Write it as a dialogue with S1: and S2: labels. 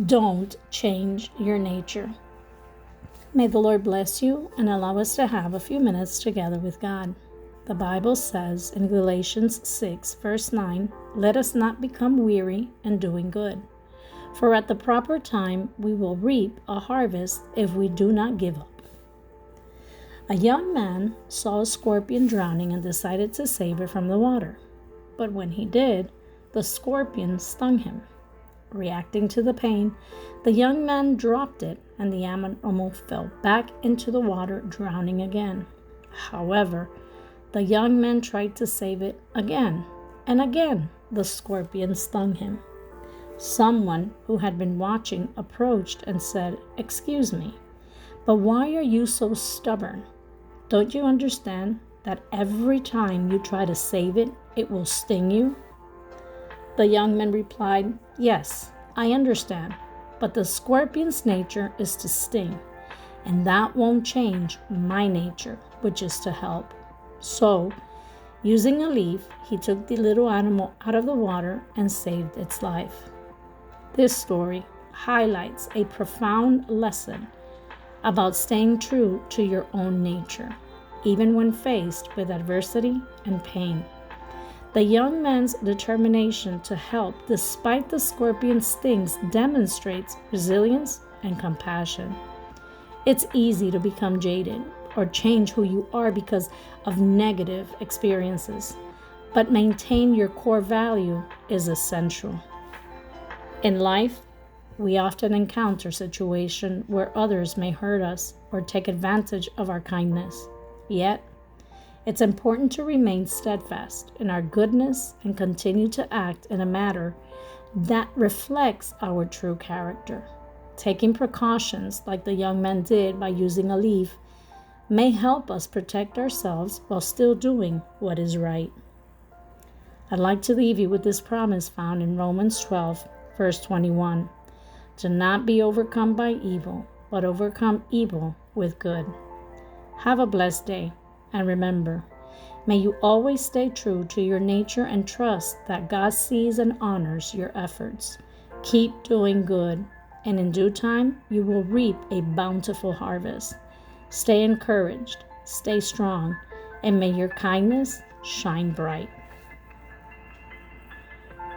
S1: Don't change your nature. May the Lord bless you and allow us to have a few minutes together with God. The Bible says in Galatians 6, verse 9, "Let us not become weary in doing good, for at the proper time we will reap a harvest if we do not give up." A young man saw a scorpion drowning and decided to save it from the water. But when he did, the scorpion stung him. Reacting to the pain, the young man dropped it and the animal fell back into the water, drowning again. However, the young man tried to save it again, and again the scorpion stung him. Someone who had been watching approached and said, "Excuse me, but why are you so stubborn? Don't you understand that every time you try to save it, it will sting you?" The young man replied, "Yes, I understand, but the scorpion's nature is to sting, and that won't change my nature, which is to help." So, using a leaf, he took the little animal out of the water and saved its life. This story highlights a profound lesson about staying true to your own nature, even when faced with adversity and pain. The young man's determination to help despite the scorpion's stings demonstrates resilience and compassion. It's easy to become jaded or change who you are because of negative experiences, but maintain your core value is essential. In life, we often encounter situations where others may hurt us or take advantage of our kindness. Yet, it's important to remain steadfast in our goodness and continue to act in a manner that reflects our true character. Taking precautions like the young man did by using a leaf may help us protect ourselves while still doing what is right. I'd like to leave you with this promise found in Romans 12, verse 21. "Do not be overcome by evil, but overcome evil with good." Have a blessed day. And remember, may you always stay true to your nature and trust that God sees and honors your efforts. Keep doing good, and in due time, you will reap a bountiful harvest. Stay encouraged, stay strong, and may your kindness shine bright.